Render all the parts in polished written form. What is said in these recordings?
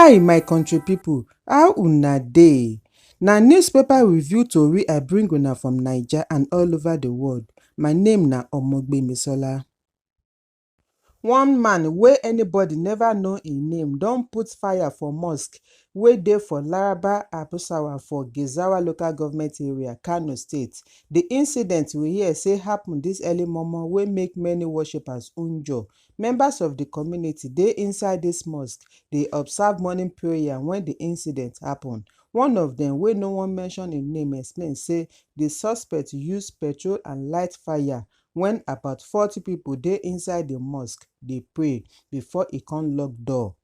Hi my country people, how una dey? Na newspaper review tori I bring una from Naija and all over the world. My name na Misola. One man wey anybody never know im name don put fire for mosque wey dey for Laraba Abusawa for Gezawa local government area, Kano state. The incident we hear say happen dis early momo wey make many worshippers wunjure. Members of the community dey inside dis mosque dey observe morning prayer when the incident happen. One of dem wey no wan mention im name explain say the suspect use petrol and light fire when about 40 people dey inside the mosque dey pray before e come lock door.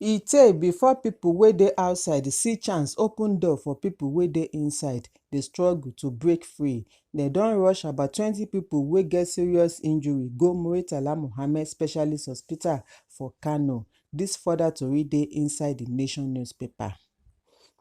E tey before people wey dey outside see chance open door for people wey dey inside dey struggle to break free. Dem don rush about 20 people wey get serious injury go Muritala Muhammed Specialist Hospital for Kano. Dis further tori dey inside the Nation newspaper.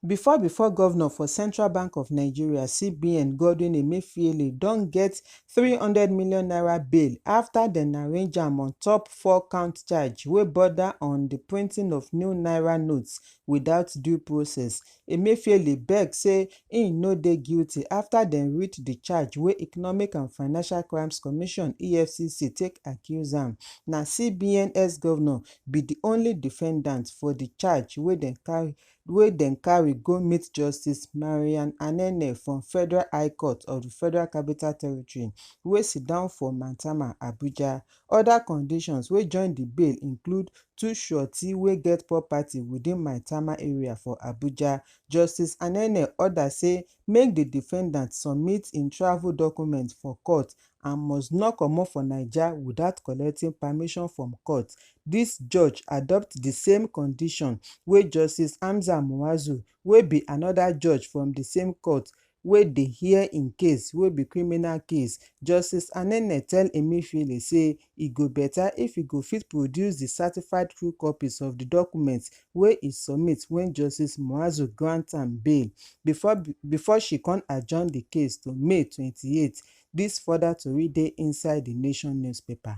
Before governor for Central Bank of Nigeria CBN Godwin Emefiele don get 300 million naira bail after dem arraign am on top 4-count charge wey border on the printing of new naira notes without due process. Emefiele beg say im no dey guilty after dem read the charge wey Economic and Financial Crimes Commission EFCC take accuse am. Na CBN ex-governor be the only defendant for the charge wey dem carry go meet Justice Mariam Anene from Federal High Court of the Federal Capital Territory wey sidon for Maitama, Abuja. Other conditions wey join the bail include 2 surety wey get property within Maitama area for Abuja. Justice Anene order say make the defendant submit im travel document for court and must not comot for Naija without collecting permission from court. Dis judge adopt the same condition wey Justice Hamza Muazu wey be another judge from the same court wey dey hear im case wey be criminal case. Justice Anene tell Emefiele say e go better if e go fit produce the certified true copies of the documents wey e submit when Justice Muazu grant am bail before she come adjourn the case to May 28. Dis further tori dey inside the Nation newspaper.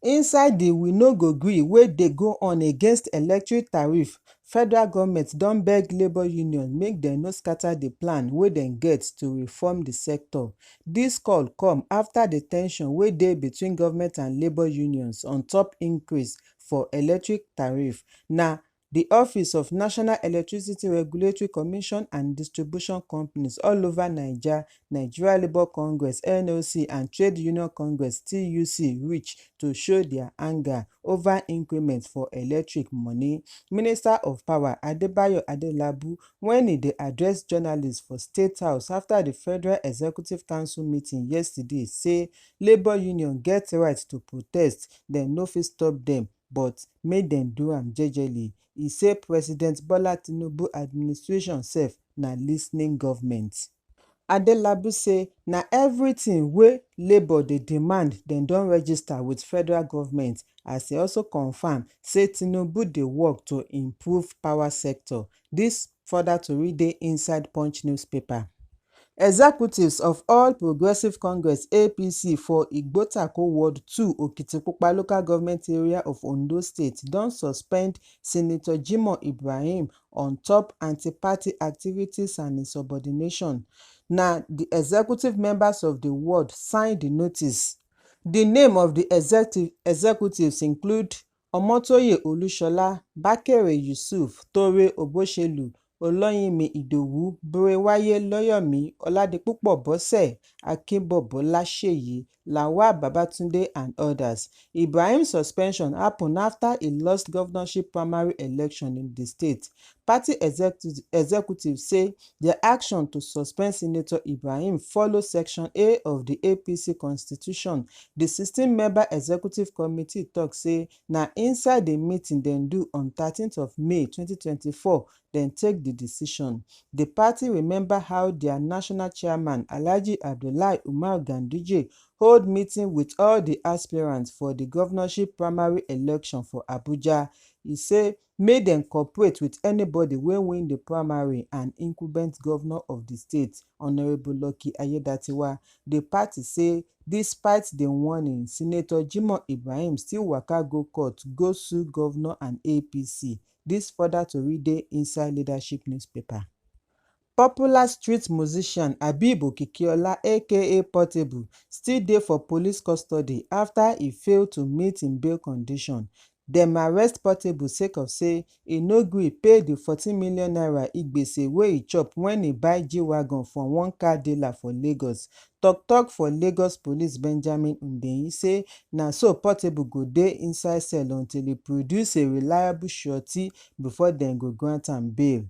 Inside the we no go gree wey dey go on against electric tariff, federal government don beg labour union make dem no scatter the plan wey dem get to reform the sector. Dis call come after the ten sion wey dey between government and labour unions on top increase for electric tariff. Na the Office of National Electricity Regulatory Commission and Distribution Companies all over Naija, Nigeria Labour Congress (NLC) and Trade Union Congress (TUC) reach to show their anger over increment for electric money. Minister of Power Adebayo Adelabu, when e dey address journalists for State House after the Federal Executive Council meeting yesterday, say labour union get right to protest, dem no fit stop dem, but make dem do am jejely. E say President Bola Tinubu administration sef na lis ten ing government. Adelabu say na everything wey labour dey demand dem don register with federal government, as e also confirm say Tinubu dey work to improve power sector. Dis further tori dey inside Punch newspaper. Executives of All Progressive Congress (APC) for Igbotako Ward 2 Okitipupa local government area of Ondo State don suspend Senator Jimoh Ibrahim on top anti-party activities and insubordination. Na the executive members of the ward sign the notice. The name of the executives include Omotoye Olushola, Bakere Yusuf, Tory Oboshelu, Oloyinmi Idowu, Borewaye Loyomi, Oladipupo Bose, Akinbobola Seyi, Lawal Babatunde and others. Ibrahim's suspension happened after he lost governorship primary election in the state. Party executives say their action to suspend Senator Ibrahim follows Section A of the APC constitution. The 16-member executive committee tok say na inside the meeting dem do on 13th of May 2024 dem take the decision. The party remember how their national chairman Alhaji Abdullahi Umar Ganduje hold meeting with all the aspirants for the governorship primary election for Abuja. E say make dem cooperate with anybody wey win the primary and incumbent governor of the state, Honourable Lucky Ayedatiwa. The party say despite the warning, Senator Jimoh Ibrahim still waka go court go sue governor and APC. Dis further tori dey inside Leadership newspaper. Popular street musician Habib Okikiola aka Portable still dey for police custody after e fail to meet im bail condition. Dem arrest Portable sake of say e no gree pay di 14 million naira igbese wey e chop wen e buy G-Wagon from one car dealer for Lagos. Tok for Lagos Police Benjamin Hundeyin say na so Portable go dey inside cell until e produce a reliable surety before dem go grant am bail.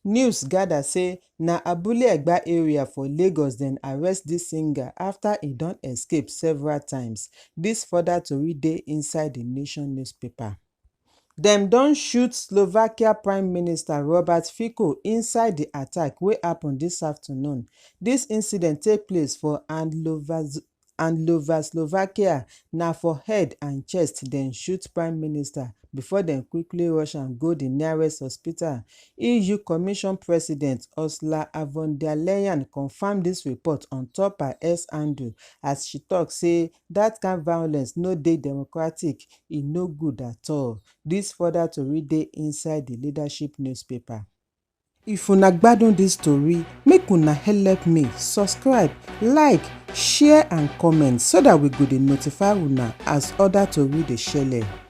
News gather say na Abule Egba area for Lagos dem arrest dis singer after e don escape several times. Dis further tori dey inside The Nation newspaper. Dem don shoot Slovakia Prime Minister Robert Fico inside di attack wey happen dis afternoon. Dis incident take place for Andlova, Slovakia. Na for head and chest dem shoot Prime Minister before dem quickly rush am go di nearest hospital. EU Commission President Ursula von der Leyen confam dis report on top her X handle as she tok say dat kain violence no dey democratic, e no good at all. Dis further tori dey inside di Leadership newspaper. If una gbadun dis tori, make una help me subscribe, like, share and comment so dat we go dey notify una as other tori dey shele.